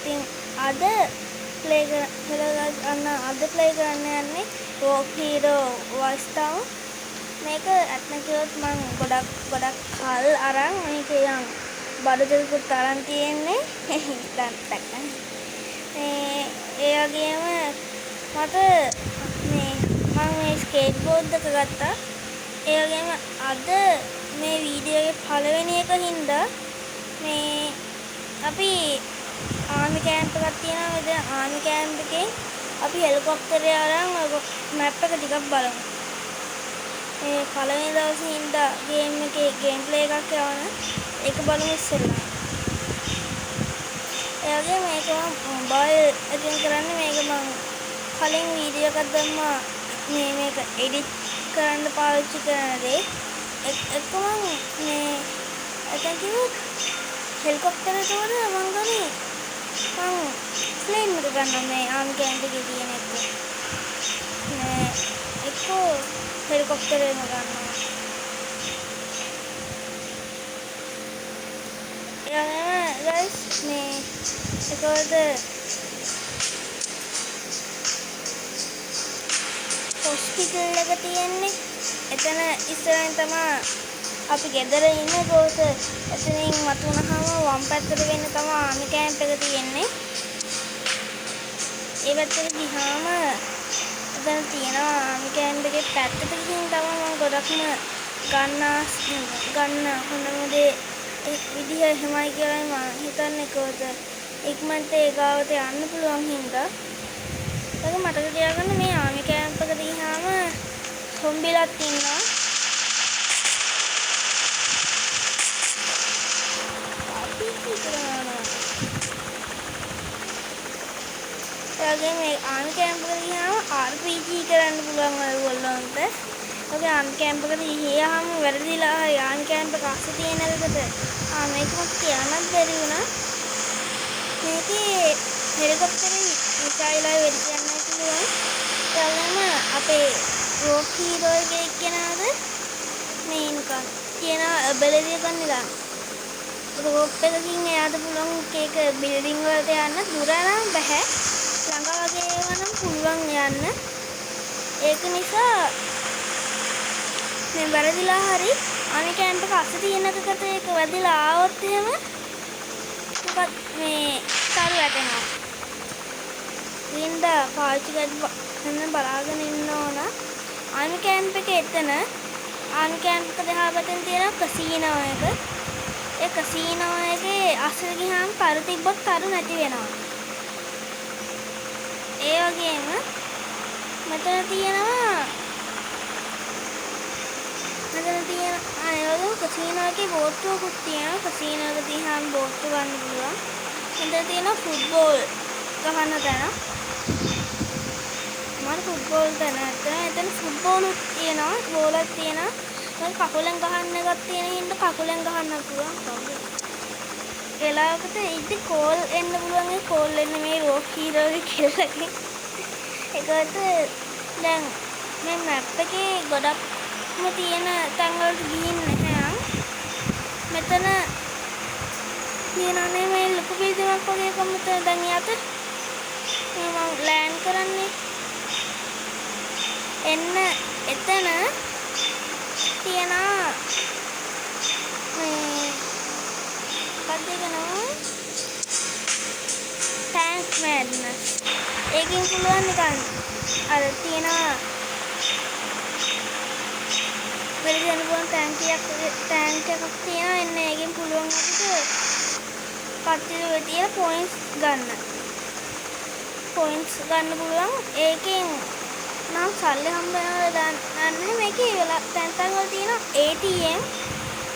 ඉතින් අද ප්ලේ කරන්න යන්නේ රොක් හීරෝ වොයිස් ටවුන්. මේක ඇත්තම කිව්වොත් මම ගොඩක් කල් අරන් මේක යන් බඩදල්කුත් අරන් තියෙන්නේ. දැන් දැක්කනේ. ඒ වගේම මට මේ ස්කේට් බෝඩ් එක ගත්තා. ඒ වගේම අද මේ වීඩියෝ එකේ පළවෙනි එක හින්දා මේ අපි ආමි කැම්ප් එකක් තියෙනවා. ඒ ආමි කැම්ප් එකේ අපි හෙලිකොප්ටරේ අරන් මැප් එක ටිකක් බලමු. මේ පළවෙනි දවසේ හින්දා ගේම් එකේ ගේම් ප්ලේ එකක් යවන ඒක බලමු ඉස්සෙල්ලා. ඒ වගේම මේක මම මොබයිල් එකෙන් කරන්නේ. මේක මම කලින් වීඩියෝ එකක් දැම්මා මේක එඩිට් කරන්න පාවිච්චි කරන දේ. එකම මේ එතන කිව්වොත් හෙලිකොප්ටර් එක වල මම ගන්නේ මම ප්ලේන් එක ගන්නවා මේ ආමි කැම්ප් එකේ තියෙන එක. මේ එක්කෝ හෙලිකොප්ටර් එක ගන්නවා. එයාම ගයිස් මේ ඒකවලද හොස්පිටල් එක තියෙන්නේ. එතන ඉස්සරහින් තමයි අපි ගෙදර ඉන්නේ. ගෝත එතනින් මතුනහම වම් පැත්තට වෙන්න තමයි ආමි කැම්ප් එක තියෙන්නේ. ඒ පැත්තට ගියාම එතන තියෙනවා ආමි කැම්ප් එකේ පැත්තට ගිහින් තමයි මම ගොඩක්ම ගන්න හොඳම දේ විදිහ එහෙමයි කියලා මම හිතන්නේ. ගෝත ඉක්මනට ඒ ගාවට යන්න පුළුවන් හින්දා ඒක මතක තියාගන්න. මේ ආමි කැම්ප් එකට ගියාම සොම්බිලක් ඉන්නවා. මේ ආමි කැම්ප් එකට ගියාම RPG කරන්න පුළුවන් ඔයගොල්ලන්ට. ඔගේ ආමි කැම්ප් එකට ගියාම වැරදිලා ආමි කැම්ප් එක අස්සේ තියෙන එකකට මේක මට කියන්නත් බැරි වුණා. මේකේ හෙලිකොප්ටරේ මිසයිලයි වෙඩි තියන්නයි පුළුවන්. ඒගොල්ලම අපේ රොක් හීරෝ එකේ එක්කෙනාද මේ නිකන් කියන බෙලදිය ගන්නලා රොප් එකකින් එයාට පුළුවන් ඒක බිල්ඩින් වලට යන්න. දුර නම් බෑ, ළඟ වගේ ඒවා නම් පුළුවන් යන්න. ඒක නිසා මේ වැරදිලා හරි ආමි කැම්ප් එක අස්සේ තියෙන එකකට ඒක වැදිලා ආවොත් එහෙම මොකක් මේ තරු වැටෙනවා. ඉතින්ද පාවිච්චි කරන්න බලාගෙන ඉන්න ඕන. ආමි කැම්ප් එකේ එතන ආමි කැම්ප් එක දෙහා පැත්තෙන් තියෙන කසීනෝ එක. ඒ කසීනෝ එකේ අස්සට ගියාම තරු තිබ්බොත් තරු නැති වෙනවා. ඒ වගේම මෙතන තියෙනවා කසීනෝ එකේ බෝට්ටුවකුත් තියෙනවා. කසීනෝ එක දිහාම බෝට්ටු ගන්න පුළුවන්. මෙතන තියෙනවා ෆුට්බෝල් ගහන්න තැන. මම ෆුට්බෝල් තැන එතන ෆුට්බෝලුත් තියෙනවා, බෝලක් තියෙනවා. මම කකුලෙන් ගහන්න එකක් තියෙන හින්දා කකුලෙන් ගහන්න පුළුවන්. එලාවකට ඉතින් කෝල් එන්න පුළුවන්. ඒ කෝල් එන්නේ මේ රොක් හීරෝ එකේ. ඒකට දැන් මේ මැප් එකේ ගොඩක්ම තියෙන තැන් වලට ගිහින් නැහැ. මෙතන තියෙනනේ මේ ලොකු බිල්ඩින්ගක් වගේ එකක් මෙතන දැන් යට මම ලෑන්ඩ් කරන්නේ. එන්න එතන තියෙනවා මේ කඩේකනවා ටැන්ක් මැඩ්නස්. ඒකෙන් පුළුවන් නිකන් අර තියෙනවා වෙලෙන් පුළුවන් ටැන්ක් එකක් තියෙනවා. එන්න ඒකෙන් පුළුවන් අපිට කට්ටිය තියලා පොයින්ට්ස් ගන්න පුළුවන්. ඒකෙන් නම් සල්ලි හම්බ වෙනවා දන්නේ. මේකේ තැන් වල තියෙන ATM.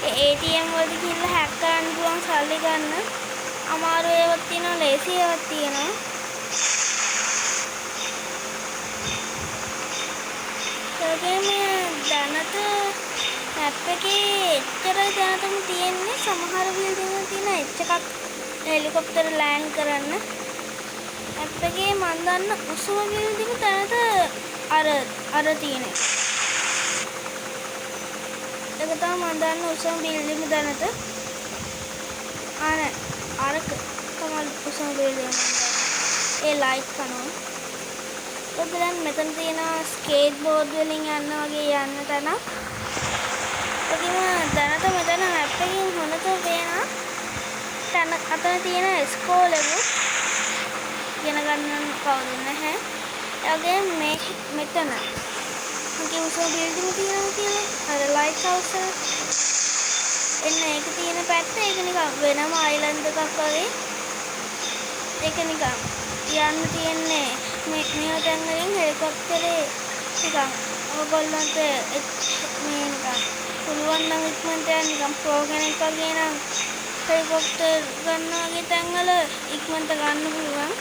ඒ ATM වලට ගිහිල්ලා හැක් කරන්න පුළුවන් සල්ලි ගන්න. අමාරු ඒවාත් තියෙනවා, ලේසි ඒවාත් තියෙනවා. ඒකෙම දැනට මැප් එකේ එච්චරයි දැනටම තියෙන්නේ. සමහර බිල්ඩින් වල තියෙන එකක් හෙලිකොප්ටර් ලෑන්ඩ් කරන්න. මැප් එකේ මන් දන්න උසම බිල්ඩින් දැනට අර තියෙන්නේ. ඒක තමයි මම දන්න උසම බිල්ඩින් දැනට. අරක තමයි උසම බිල්ඩින් ඒ ලයිට් කනවා. ඔතන දැන් මෙතන තියෙනවා ස්කේට් බෝඩ් වලින් යන්න වගේ යන්න තැනක්. ඒකම දැනට මෙතන මැප් එකකින් හොනතෝ පේනවා. තන අතන තියෙන ස්කෝලෙක ඉගෙන ගන්න කවුරුත් නැහැ. ඒ වගේම මෙතන මගේ උසම බිල්ඩින් තියෙනවා කියලා අර ලයිට් හවුස් එක. එන්න ඒක තියෙන පැත්ත ඒක නිකන් වෙනම අයිලන්ඩ් එකක් වගේ. ඒක නිකන් යන්න තියෙන්නේ මේ තැන් වලින් හෙලිකොප්ටරේ නිකන් ඔයගොල්ලන්ට මේ නිකන් පුළුවන් නම් ඉක්මනට යන්න නිකන් ප්‍රෝ කෙනෙක් වගේ නම් හෙලිකොප්ටර් ගන්න වගේ තැන්වල ඉක්මනට ගන්න පුළුවන්.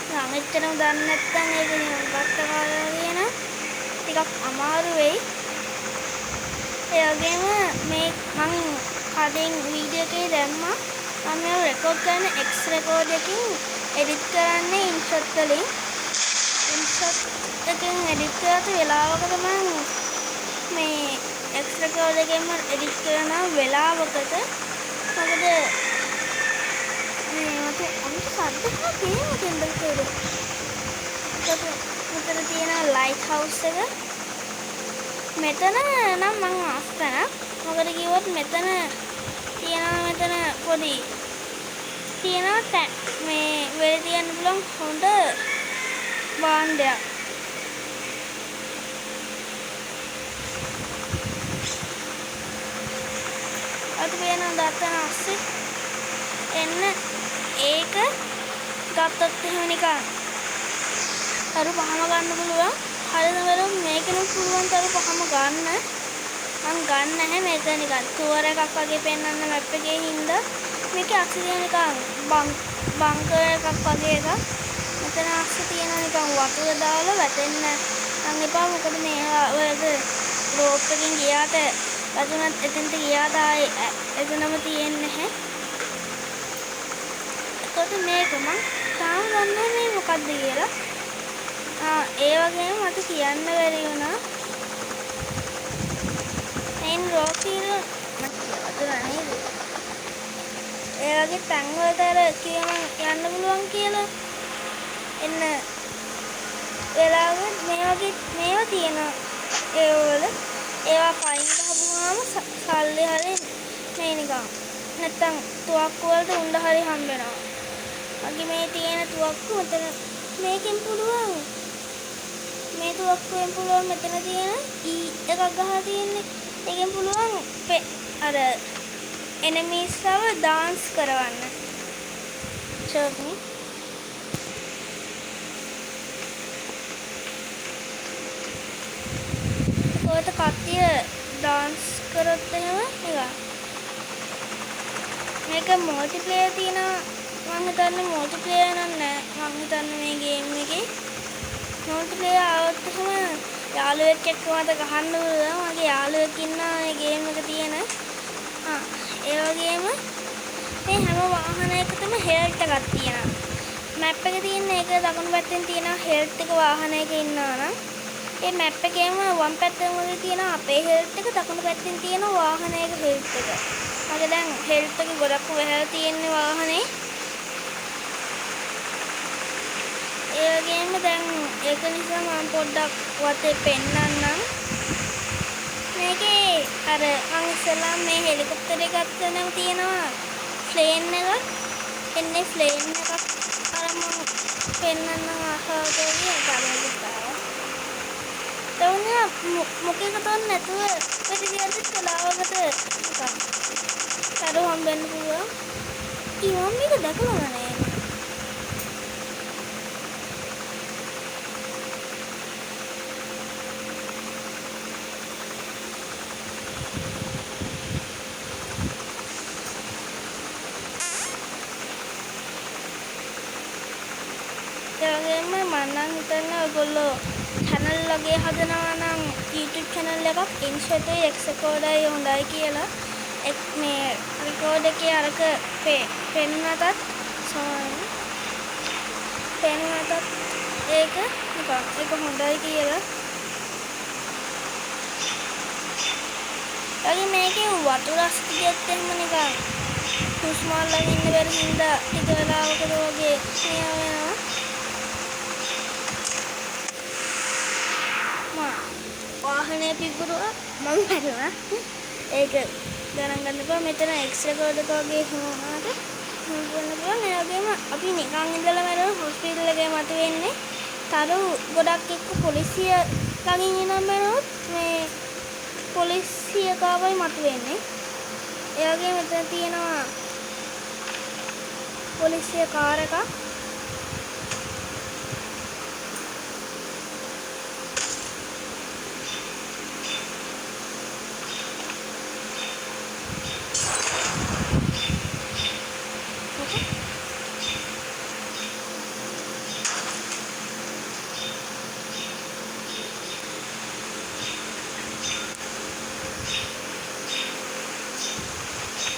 නම් එච්චරම දන්නේ නැත්නම් ඒක නිකන් කට්ටකාරලා කියන ටිකක් අමාරු වෙයි. ඒ වගේම මේ මම කලින් වීඩියෝ එකේ දැම්මා මම මේව රෙකෝඩ් කරන X රෙකෝඩ් එකකින් එඩිට් කරන්නේ ඉන්ෂොට් වලින්. ඉන්ෂොට් එකෙන් එඩිට් කරලා වෙලාවකට මම මේ X රෙකෝඩ් එකෙන්ම එඩිට් කරන වෙලාවකට මොකද මේ මට අනිත් සද්දයක් තියෙන දෙයක්. මෙතන තියෙන ලයිට් හවුස් එක. මෙතන නම් මං අස්තන. මොකද කිව්වොත් මෙතන පොඩි තියෙනවා මේ වෙලේ තියන්න පුළුවන් හොඳ භාණ්ඩයක්. අද වෙන දත්තන අස්සේ එන්න ඒක ගත්තොත් එහෙම නිකන් තරු පහම ගන්න පුළුවන්. හරිද වරුම් මේකෙනුත් පුළුවන් තරු පහම ගන්න. මම ගන්න නැහැ මේක නිකන් ටුවර් එකක් වගේ පෙන්වන්න මැප් එකේ හින්දා මේකේ අක්සිජන් නිකන් බංකර් එකක් වගේ එකක්. මෙතන අක්සි තියෙන නිකන් වතුර දාලා වැටෙන්න නම් එපා. මොකද මේ වලද රෝප් එකකින් ගියාට වැදුනත් එතෙන්ට ගියාට ආයේ එතනම තියෙන්නේ නැහැ. ඒකට මේක මම තාම දන්නේ මේ මොකද්ද කියලා. ඒ වගේම මට කියන්න බැරි වුණා. මේන් රෝකීල මට කියලා නේද? ඒ වගේ තැන් වලට අර කියමන් යන්න පුළුවන් කියලා. එන්න වෙලාවෙත් මේ වගේ මේවා තියෙනවා. ඒ වල ඒවා පයින් ගහපුවාම සල්ලි හරි මේ නිකන් නැත්තම් තුවක්කු වලට උණ්ඩ හරි හම්බ වෙනවා. වගේ මේ තියෙන තුවක්කු මෙතන මේකෙන් පුළුවන්. මේ තුවක්කුවෙන් පුළුවන් මෙතන තියෙන එකක් ගහලා තියෙන්නේ. ඒකෙන් පුළුවන් අර එනිමීස්ව ඩාන්ස් කරවන්න. චෝක්නි ඔයාට කට්ටිය ඩාන්ස් කරොත් එහෙම නිකන් මේක මල්ටිප්ලේයර් තියෙනවා. මම හිතන්නේ මල්ටිප්ලේයර් නම් නෑ. මම හිතන්නේ මේ ගේම් එකේ මල්ටිප්ලේයර් આવොත් එහෙම යාළුවෙක් එක්ක මට ගහන්න පුළුවන්. මගේ යාළුවෙක් ඉන්නවා මේ ගේම් එක තියෙන. ඒ වගේම මේ හැම වාහනයකටම හෙල්ට් එකක් තියෙනවා. මැප් එකේ තියෙන එක දකුණු පැත්තෙන් තියෙනවා හෙල්ට් එක වාහනයක ඉන්නවා නම් ඒ මැප් එකේම වම් පැත්තෙන් වගේ තියෙනවා අපේ හෙල්ට් එක, දකුණු පැත්තෙන් තියෙනවා වාහනයක හෙල්ට් එක. මගේ දැන් හෙල්ට් එක ගොඩක් වෙහලා තියෙන්නේ වාහනේ. ඒ වගේම දැන් ඒක නිසා මම පොඩ්ඩක් වටේ පෙන්නන්නම්. මේකේ අර මම ඉස්සෙල්ලා මේ හෙලිකොප්ටර් එක ගත්තනම් තියෙනවා ප්ලේන් එකක්. එන්නේ ප්ලේන් එකක් අර මම පෙන්නන්න ආසාවකදී ගලවලා දාලා. තවුනා මොකේකටවත් නැතුව ප්‍රතිදිනට කලාවකට නිකන් තරු හම්බෙන්න පුළුවන්. ඊවම් මේක දැකලා නැහැ. ඒගොල්ලෝ මම නම් හිතන්නේ ඔයගොල්ලෝ channel වගේ හදනවා නම් YouTube channel එකක් ඉන්ෂොට් X රෙකෝඩර් හොඳයි කියලා මේ රෙකෝඩ් එකේ අරක පෙන්නතත් ඒක නිකන් ඒක හොඳයි කියලා. ඒගොල්ලෝ මේකේ වතුර අස්තියත් එහෙම නිකන් හුස්ම අල්ලගෙන ඉන්න බැරි හින්දා ටික වෙලාවකට වගේ මෙයා වෙනවා. වාහනේ පිපුරුවා මම මැරුණා. ඒක ගණන් ගන්න බෑ. මෙතන එක්ස්රේ කෝඩ් එක වගේ වුණාට මොකද පුළුවන්. ඒ වගේම අපි නිකන් ඉඳලා මැරුණ හොස්පිටල් එකේ මතුවෙන්නේ තරු ගොඩක් එක්ක පොලිසිය ළඟින් එනම් මැරුණොත් මේ පොලිසිය කාවයි මතුවෙන්නේ. ඒ වගේ මෙතන තියෙනවා පොලිසිය කාර් එකක්.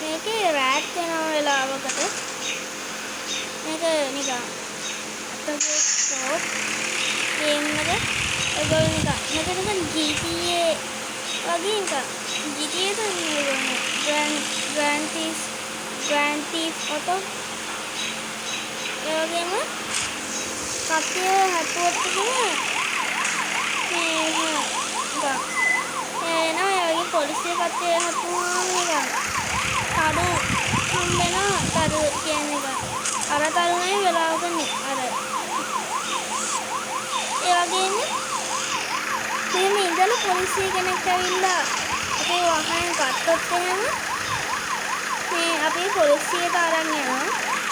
මේකේ රෑට් වෙන වෙලාවකට මේක නිකන් ටොප් ගේම් එක ඒගොල්ලෝ නිකන් මේක නිකන් GTA වගේ නිකන් GTA එක Grand Theft Auto ඒ වගේම කප්පිය හැපුවත් එහෙම මේ නිකන් එනවා ඒ වගේ පොලිසිය කට්ටිය හැපුවාම නිකන් තරු හම්බෙනවා. තරු කියන්නේ අර තරුණයි වෙලාවකනේ අර ඒ වගේම මෙහෙම ඉඳලා පොලිසිය කෙනෙක් ඇවිල්ලා අපේ වාහනේ ගත්තොත් එහෙම මේ අපි පොලිසියට අරන් යනවා.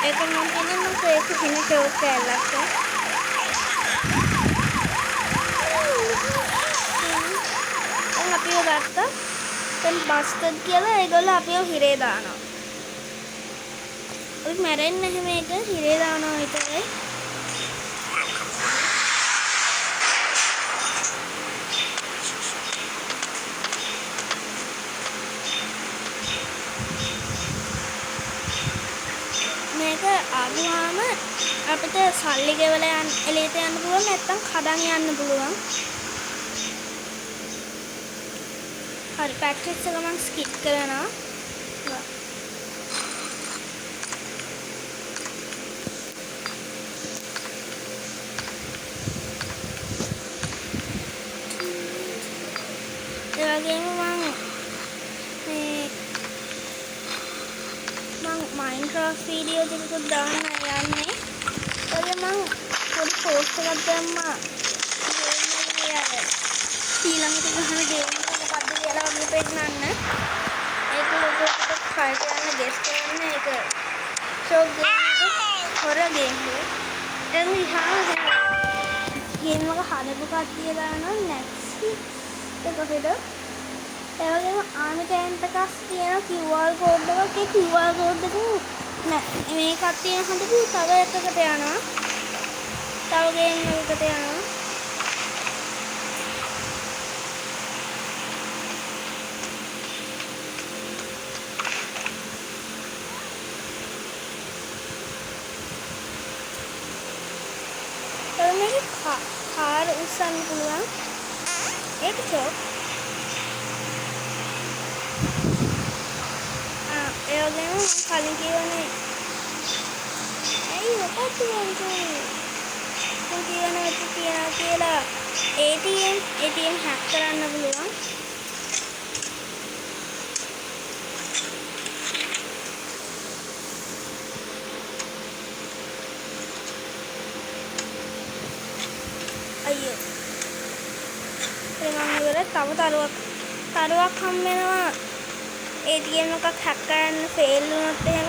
ඒක මම කියන්නේ ඒක හින ෂෝක් කැලලක්. අපිව ගත්තා. දැන් බස්ටඩ් කියලා ඒගොල්ලෝ අපිව හිරේ දානවා. අපි මැරෙන්නේ නැහැ මේක හිරේ දානවා විතරයි. මේක ආවම අපිට සල්ලි ගෙවලා එළියට යන්න පුළුවන් නැත්නම් කඩන් යන්න පුළුවන්. හරි පැක්ටිස් එක මම ස්කිප් කරනවා. ඒ වගේම මම Minecraft වීඩියෝ දෙකක් දාන්න යන්නේ. ඔය මම පොඩි පෝස්ට් එකක් දැම්මා. ඊළඟට ගහන ගේම් එක මොකද්ද කියලා වගේ පෙන්නන්න. ඒක ලොකෝට ෆයිට් කරන්න ගෙස් කරන්න ඒක ෂෝක් ගේම් එක හොර ගේම් එක. එන්න ඉහාම ගේම් එක හදපු කට්ටිය දානවා නැක්සි ඒක කොහෙද? ඒ වගේම ආමි ටැන්ට් එකක් තියෙන QR කෝඩ් එකක්. ඒ QR කෝඩ් එක මේ කට්ටිය හදපු තව එකකට යනවා. තව ගේම් එකකට යනවා. කාර් උස්සන්න පුළුවන්. ඒක චෝක්. ඒ වගේම කලින් කියවනේ ඇයි මොකක්ද කියන්නේ? මම කියවනේ තියනවා කියලා ATM හැක් කරන්න පුළුවන්. අයියෝ මම ඉවර තව තරුවක් හම් වෙනවා. ATM එකක් හැක් කරන්න ෆේල් වුණොත් එහෙම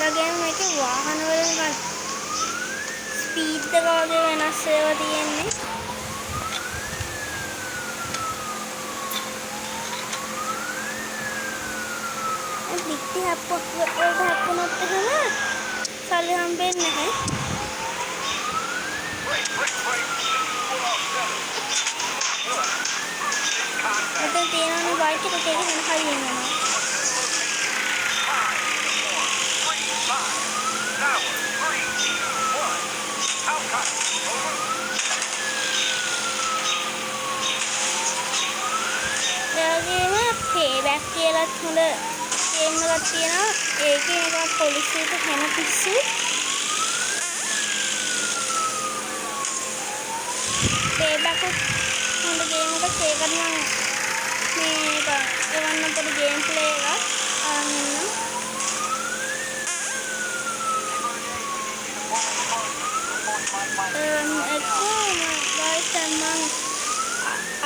වගේම මේකේ වාහන වල නිකන් ස්පීඩ් එක වගේ වෙනස් ඒවා තියෙන්නේ. ඒ පිටි හැප්පුණොත් එහෙම සල්ලි හම්බෙන්නේ නැහැ. මැච් එකක ඒක වෙන හරියෙන් යනවා. එයාගේම පේබැක් කියලාත් හොඳ ගේම් එකක් තියෙනවා. ඒකේ නිකන් පොලිසියට හැම පිස්සු. පේබැක් හොඳ ගේම් එකක්. ඒකට මම මේක එවන්න පොඩි ගේම් ප්ලේ එකක් අරන් ඉන්නම්.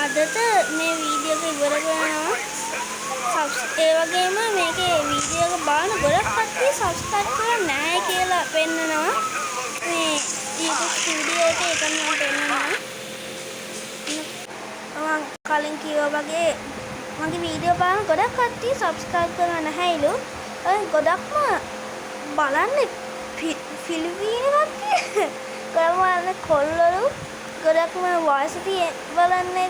අදට මේ වීඩියෝ එක ඉවර කරනවා. ඒ වගේම මේකේ වීඩියෝ එක බලන ගොඩක් කට්ටිය සබ්ස්ක්‍රයිබ් කරලා නැහැ කියලා පෙන්නනවා. මේ YouTube ස්ටුඩියෝ එකේ එක මම පෙන්නනවා. මම කලින් කිව්වා වගේ මගේ වීඩියෝ බලන ගොඩක් කට්ටිය සබ්ස්ක්‍රයිබ් කරලා නැහැලු. ගොඩක්ම බලන්නේ ෆිලිපීනි කට්ටිය. ගොඩක්ම කොල්ලලු. ගොඩක්ම වයස බලන්නේ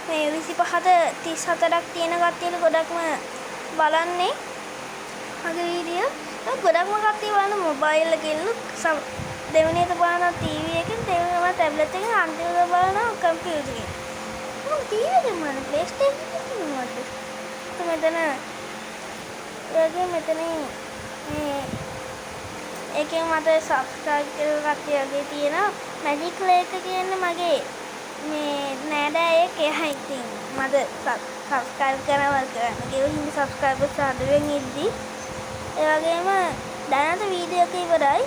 මේ 25ට 34ක් තියෙන කට්ටියලු ගොඩක්ම බලන්නේ මගේ වීඩියෝ. ගොඩක්ම කට්ටිය බලන මොබයිල් එකෙන්ලු. දෙවෙනියට බලනවා ටීවී එකෙන්, දෙවෙනියම ටැබ්ලට් එකෙන්, අන්තිමට බලනවා කම්පියුටර් එකෙන්. මම ටීවී එකෙන් බලන ප්ලේස්ටේෂන් එකෙන් මොකද? මෙතන මෙතනින් මේ ඒකෙන් මට සබ්ස්ක්‍රයිබ් කරලා කට්ටිය වගේ තියෙනවා. මැජික් ලේක කියන්නේ මගේ මේ නෑදෑයෙක්. එයා ඉතින් මට සබ්ස්ක්‍රයිබ් කරනවා කරන්න. ඒ හින්දා සබ්ස්ක්‍රයිබර්ස් අඩුවෙන් ඉද්දි. ඒ වගේම දැනට වීඩියෝ එක ඉවරයි.